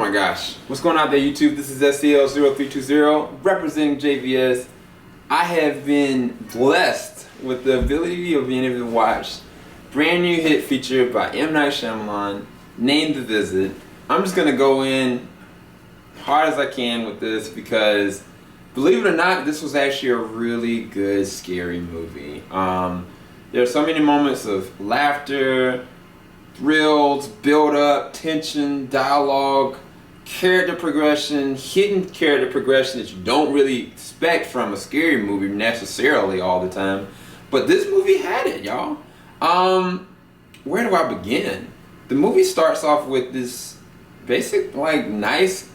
my gosh. What's going on there, YouTube? This is SCL0320 representing JVS. I have been blessed with the ability of being able to watch brand new hit feature by M. Night Shyamalan named The Visit. I'm just going to go in hard as I can with this because, believe it or not, this was actually a really good, scary movie. There are so many moments of laughter, thrills, build-up, tension, dialogue, character progression, hidden character progression that you don't really expect from a scary movie necessarily all the time. But this movie had it, y'all. Where do I begin? The movie starts off with this basic, nice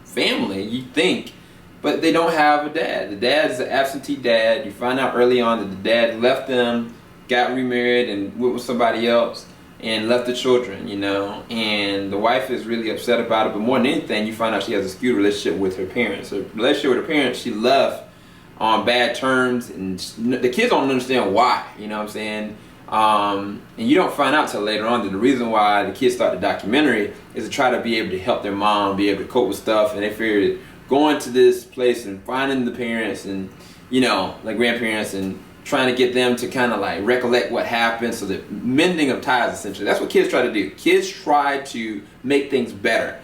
family, you think, but they don't have a dad. The dad is an absentee dad. You find out early on that the dad left them, got remarried, and went with somebody else, and left the children, and the wife is really upset about it, but more than anything, you find out she has a skewed relationship with her parents. Her relationship with her parents, she left on bad terms, and the kids don't understand why, you know what I'm saying? And you don't find out till later on that the reason why the kids start the documentary is to try to be able to help their mom be able to cope with stuff, and they figured going to this place and finding the parents and, like grandparents, and trying to get them to kind of recollect what happened, so the mending of ties, essentially. That's what kids try to do. Kids try to make things better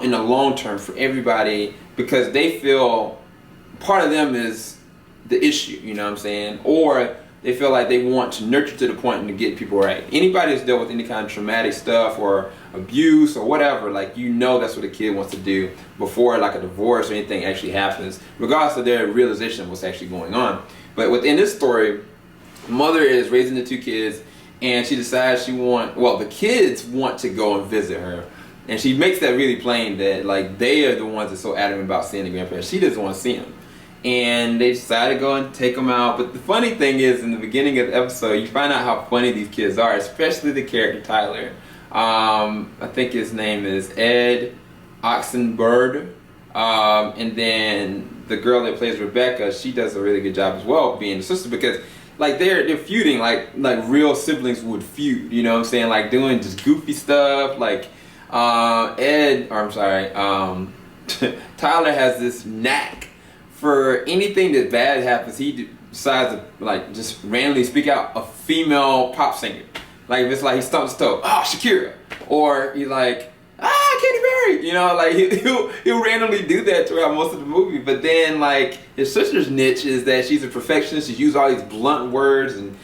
in the long term for everybody because they feel part of them is the issue, you know what I'm saying? Or they feel like they want to nurture to the point and to get people right. Anybody that's dealt with any kind of traumatic stuff or abuse or whatever, that's what a kid wants to do before a divorce or anything actually happens, regardless of their realization of what's actually going on. But within this story, the mother is raising the two kids, and she decides the kids want to go and visit her. And she makes that really plain that they are the ones that's so adamant about seeing the grandparents. She doesn't want to see them. And they decide to go and take them out. But the funny thing is, in the beginning of the episode, you find out how funny these kids are, especially the character Tyler. I think his name is Ed Oxenberg. And then the girl that plays Rebecca, she does a really good job as well being the sister, because they're feuding like real siblings would feud, you know what I'm saying? Doing just goofy stuff. Tyler has this knack for anything that bad happens. He decides to just randomly speak out a female pop singer. If it's he stumps his toe, Shakira, or he's Katy Perry, he'll randomly do that throughout most of the movie. But then his sister's niche is that she's a perfectionist. She uses all these blunt words, and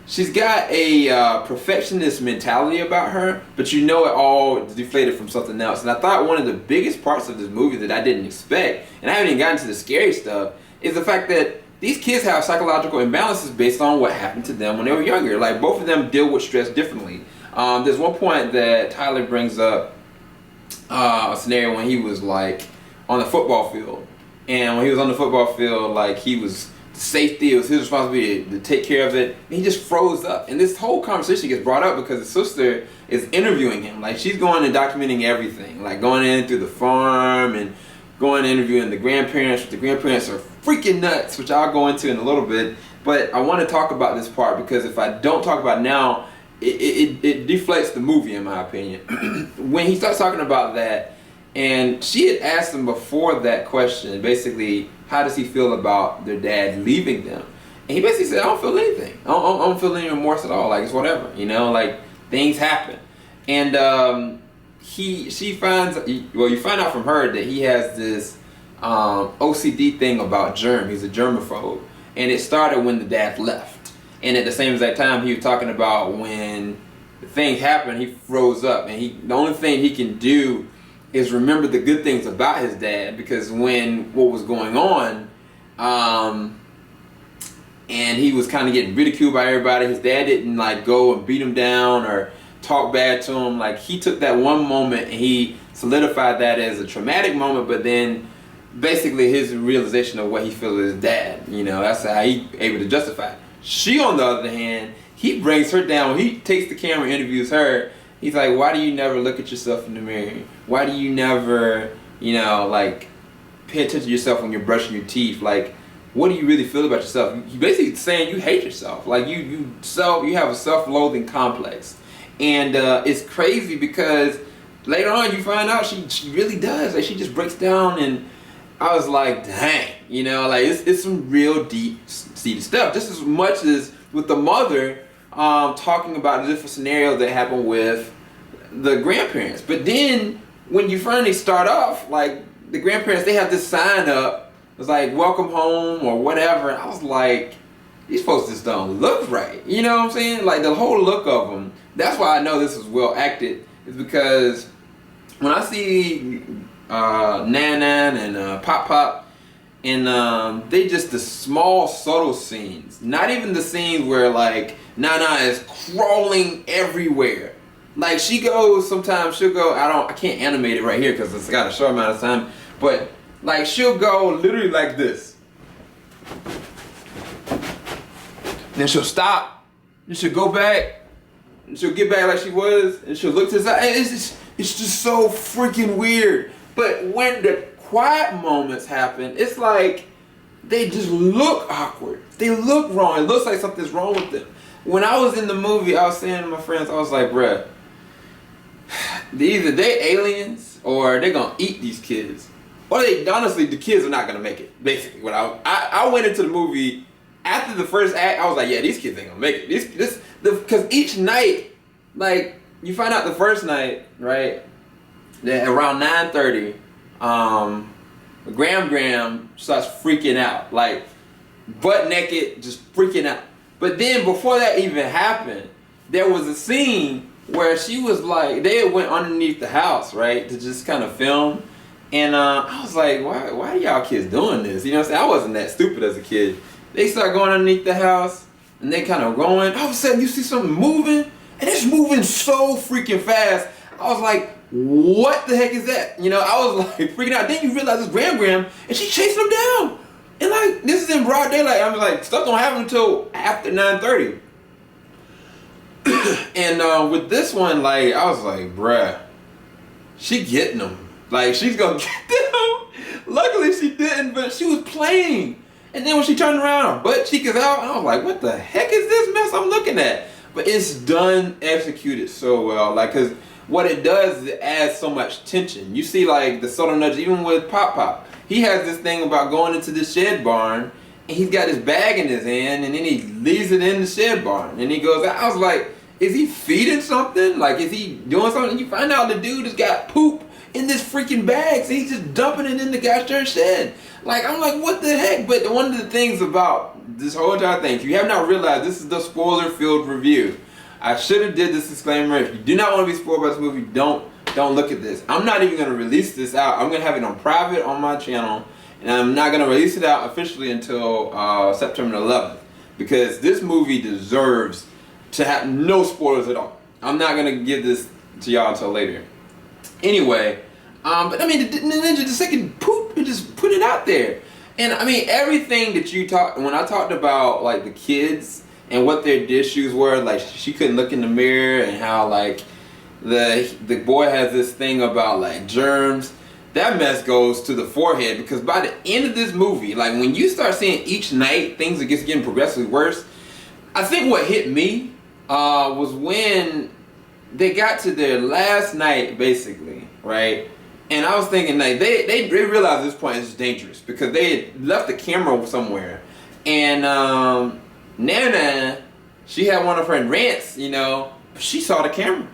she's got a perfectionist mentality about her, but it all deflated from something else. And I thought one of the biggest parts of this movie that I didn't expect, and I haven't even gotten to the scary stuff, is the fact that these kids have psychological imbalances based on what happened to them when they were younger. Both of them deal with stress differently. There's one point that Tyler brings up a scenario when he was on the football field, and when he was on the football field, he was safety, it was his responsibility to take care of it, and he just froze up. And this whole conversation gets brought up because his sister is interviewing him. She's going and documenting everything, going in through the farm and going and interviewing the grandparents. The grandparents are freaking nuts, which I'll go into in a little bit. But I want to talk about this part because if I don't talk about it now, it deflates the movie, in my opinion. When he starts talking about that, and she had asked him before that question, basically, how does he feel about their dad leaving them? And he basically said, I don't feel anything. I don't feel any remorse at all. It's whatever, things happen. And you find out from her that he has this OCD thing about germ. He's a germaphobe. And it started when the dad left. And at the same exact time, he was talking about when the thing happened, he froze up. And the only thing he can do is remember the good things about his dad, because what was going on, and he was kind of getting ridiculed by everybody. His dad didn't go and beat him down or talk bad to him. He took that one moment and he solidified that as a traumatic moment, but then basically his realization of what he feels is his dad. That's how he able to justify it. She, on the other hand, he brings her down. When he takes the camera and interviews her, he's like, why do you never look at yourself in the mirror? Why do you never, pay attention to yourself when you're brushing your teeth? What do you really feel about yourself? You basically saying you hate yourself. You have a self-loathing complex. And it's crazy because later on you find out she really does. Like she just breaks down, and I was like, dang, you know, like it's some real deep-seated stuff. Just as much as with the mother talking about the different scenarios that happen with the grandparents. But then when you finally start off, like the grandparents, they have this sign up. It's like welcome home or whatever. And I was like, these folks just don't look right. You know what I'm saying? Like the whole look of them. That's why I know this is well acted. Is because when I see Nan and Pop Pop, and they just the small subtle scenes. Not even the scenes where like Nana is crawling everywhere. Like she goes, sometimes she'll go, I can't animate it right here because it's got a short amount of time, but like she'll go literally like this. Then she'll stop, and she'll go back, and she'll get back like she was, and she'll look to the side. It's just so freaking weird. But when the quiet moments happen, it's like they just look awkward. They look wrong. It looks like something's wrong with them. When I was in the movie, I was saying to my friends, I was like, bruh, either they aliens or they're gonna eat these kids, or they honestly the kids are not gonna make it. Basically, when I went into the movie after the first act, I was like, yeah, these kids ain't gonna make it. Because each night, like you find out the first night, right? That around 9:30, Graham starts freaking out, like butt naked, just freaking out. But then before that even happened, there was a scene where she was like, they went underneath the house, right, to just kind of film. And I was like, why are y'all kids doing this? You know what I'm saying? I wasn't that stupid as a kid. They start going underneath the house, and they kind of going. All of a sudden, you see something moving, and it's moving so freaking fast. I was like, what the heck is that? You know, I was like freaking out. Then you realize it's Graham, and she's chasing him down. And like, this is in broad daylight. I was like, stuff don't happen until after 9:30. And with this one, like, I was like, bruh, she getting them. Like, she's gonna get them. Luckily, she didn't, but she was playing. And then when she turned around, her butt cheek is out. I was like, what the heck is this mess I'm looking at? But it's done, executed so well. Like, cause what it does is it adds so much tension. You see, like the subtle nudge, even with Pop Pop. He has this thing about going into the shed barn, and he's got his bag in his hand, and then he leaves it in the shed barn, and he goes out. I was like, is he feeding something? Like, is he doing something? And you find out the dude has got poop in this freaking bag, so he's just dumping it in the gosh darn shed. Like, I'm like, what the heck? But one of the things about this whole entire thing, if you have not realized, this is the spoiler-filled review. I should have did this disclaimer. If you do not want to be spoiled by this movie, don't look at this. I'm not even going to release this out. I'm going to have it on private on my channel, and I'm not going to release it out officially until September 11th, because this movie deserves to have no spoilers at all. I'm not going to give this to y'all until later. Anyway, but I mean, the ninja the second poop and just put it out there. And I mean, everything that you talked, when I talked about like the kids and what their issues were, like she couldn't look in the mirror, and how like the boy has this thing about like germs. That mess goes to the forehead, because by the end of this movie, like when you start seeing each night things are just getting progressively worse, I think what hit me was when they got to their last night, basically, right? And I was thinking, like, they realized at this point it's dangerous, because they had left the camera somewhere, and Nana, she had one of her rants, you know, but she saw the camera.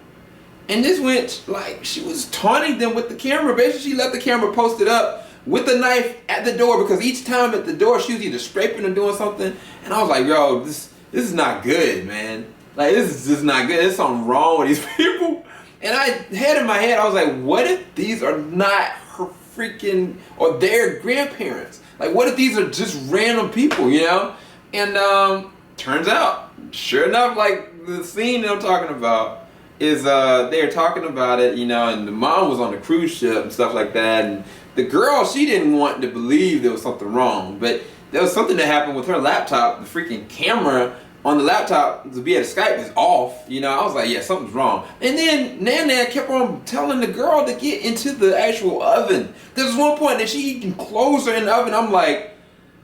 And this went, like, she was taunting them with the camera. Basically, she left the camera posted up with the knife at the door, because each time at the door, she was either scraping or doing something. And I was like, yo, this is not good, man. Like, this is just not good. There's something wrong with these people. And I had in my head, I was like, what if these are not her freaking, or their grandparents? Like, what if these are just random people, you know? And turns out, sure enough, like, the scene that I'm talking about is they're talking about it, you know, and the mom was on the cruise ship and stuff like that, and the girl, she didn't want to believe there was something wrong, but there was something that happened with her laptop. The freaking camera on the laptop to be at Skype is off, you know. I was like, yeah, something's wrong. And then Nana kept on telling the girl to get into the actual oven. There's one point that she even closed her in the oven. I'm like,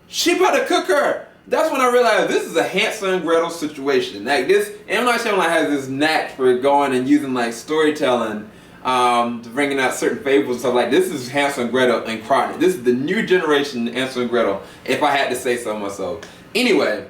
she about to cook her. That's when I realized this is a Hansel and Gretel situation. Like this, M. Night Shyamalan has this knack for going and using like storytelling bringing out certain fables and stuff like this. Is Hansel and Gretel incarnate. This is the new generation Hansel and Gretel, if I had to say so myself. Anyway,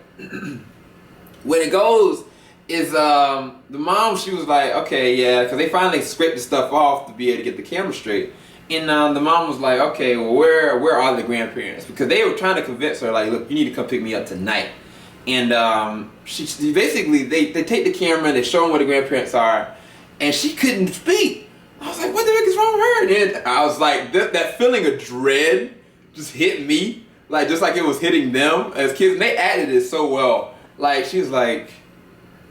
when it goes is the mom, she was like, okay, yeah, because they finally scraped the stuff off to be able to get the camera straight. And the mom was like, okay, well, where are the grandparents? Because they were trying to convince her, like, look, you need to come pick me up tonight. And she basically, they take the camera and they show them where the grandparents are, and she couldn't speak. I was like, what the heck is wrong with her? And then I was like, that feeling of dread just hit me, like just like it was hitting them as kids. And they acted it so well. Like, she was like,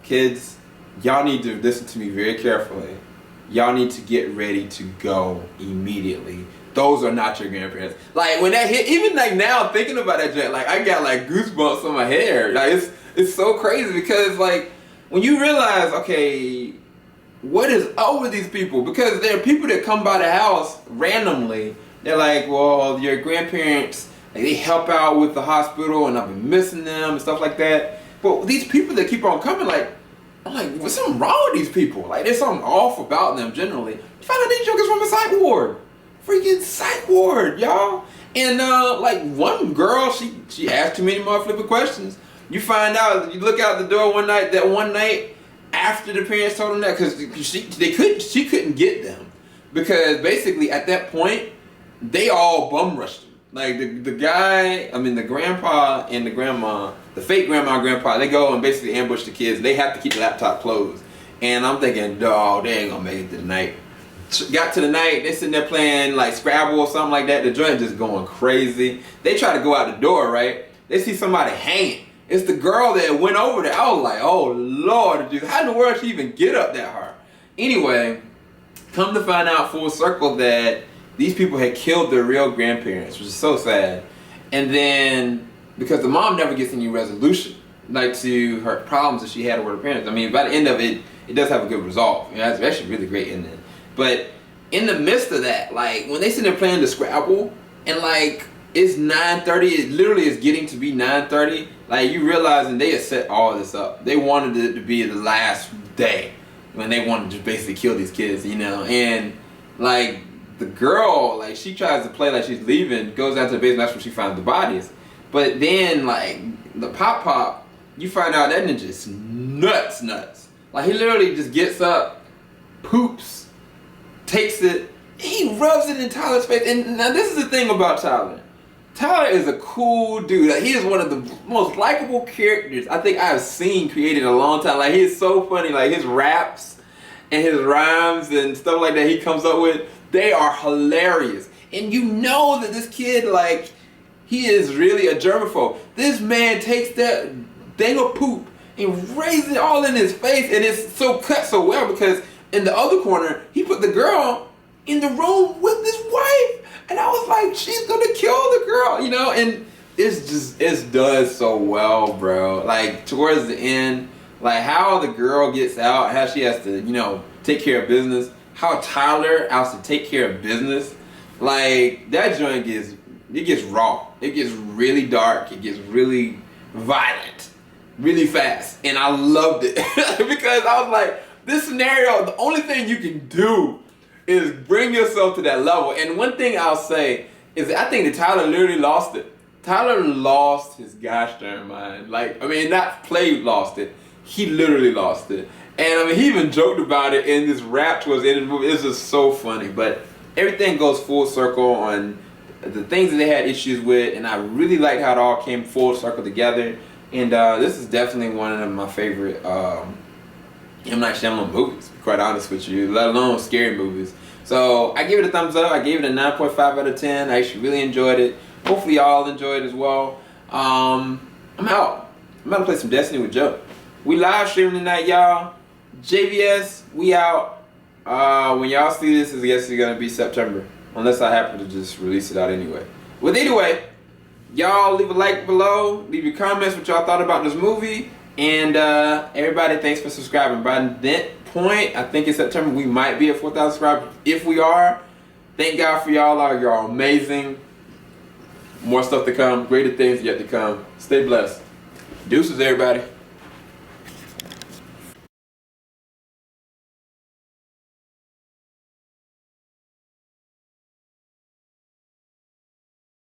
kids, y'all need to listen to me very carefully. Y'all need to get ready to go immediately. Those are not your grandparents. Like, when that hit, even like now thinking about that jet, like I got like goosebumps on my hair. Like, it's so crazy because like when you realize, okay, what is up with these people? Because there are people that come by the house randomly. They're like, well, your grandparents, like, they help out with the hospital and I've been missing them and stuff like that. But these people that keep on coming, like, I'm like, what's something wrong with these people? Like, there's something off about them generally. You find out these jokers from a psych ward. Freaking psych ward, y'all. And like one girl, she asked too many more flipping questions. You find out, you look out the door one night after the parents told them that, because she couldn't get them. Because basically at that point, they all bum rushed them. Like the grandpa and the grandma, the fake grandma and grandpa, they go and basically ambush the kids. They have to keep the laptop closed. And I'm thinking, dog, they ain't gonna make it to the night. Got to the night, they sitting there playing like Scrabble or something like that. The joint just going crazy. They try to go out the door, right? They see somebody hanging. It's the girl that went over there. I was like, oh Lord, how in the world did she even get up that hard? Anyway, come to find out full circle that these people had killed their real grandparents, which is so sad. And then, because the mom never gets any resolution, like, to her problems that she had with her parents. I mean, by the end of it, it does have a good resolve. You know, it's actually really great ending. But in the midst of that, like, when they sit there playing the Scrabble, and like, it's 9:30, it literally is getting to be 9:30, like, you realizing they had set all this up. They wanted it to be the last day when they wanted to basically kill these kids, you know. And like, the girl, like, she tries to play like she's leaving, goes down to the basement, that's where she finds the bodies. But then, like, the pop, you find out that ninja's nuts. Like, he literally just gets up, poops, takes it, he rubs it in Tyler's face. And now this is the thing about Tyler. Tyler is a cool dude. Like, he is one of the most likable characters I think I've seen created in a long time. Like, he is so funny. Like, his raps and his rhymes and stuff like that he comes up with, they are hilarious. And you know that this kid, like, he is really a germaphobe. This man takes that thing of poop and raises it all in his face, and it's so cut so well because in the other corner, he put the girl in the room with his wife. And I was like, she's gonna kill the girl, you know? And it does so well, bro. Like, towards the end, like, how the girl gets out, how she has to, you know, take care of business, how Tyler has to take care of business. Like, that joint gets raw. It gets really dark. It gets really violent, really fast. And I loved it because I was like, this scenario, the only thing you can do is bring yourself to that level. And one thing I'll say is that I think that Tyler literally lost it. Tyler lost his gosh darn mind. Like, I mean, not lost it. He literally lost it. And I mean, he even joked about it in this rap towards the end of the movie. It's just so funny. But everything goes full circle on the things that they had issues with. And I really liked how it all came full circle together. And this is definitely one of my favorite M. Night Shyamalan movies, to be quite honest with you, let alone scary movies. So I give it a thumbs up. I gave it a 9.5 out of 10. I actually really enjoyed it. Hopefully y'all enjoyed it as well. I'm out. I'm about to play some Destiny with Joe. We live streaming tonight, y'all. JVS, we out. When y'all see this, I guess it's gonna be September, unless I happen to just release it out anyway. Well, either way, y'all leave a like below. Leave your comments what y'all thought about this movie. And everybody, thanks for subscribing. By that point, I think in September we might be at 4,000 subscribers. If we are, thank God for y'all. Y'all amazing. More stuff to come. Greater things yet to come. Stay blessed. Deuces, everybody.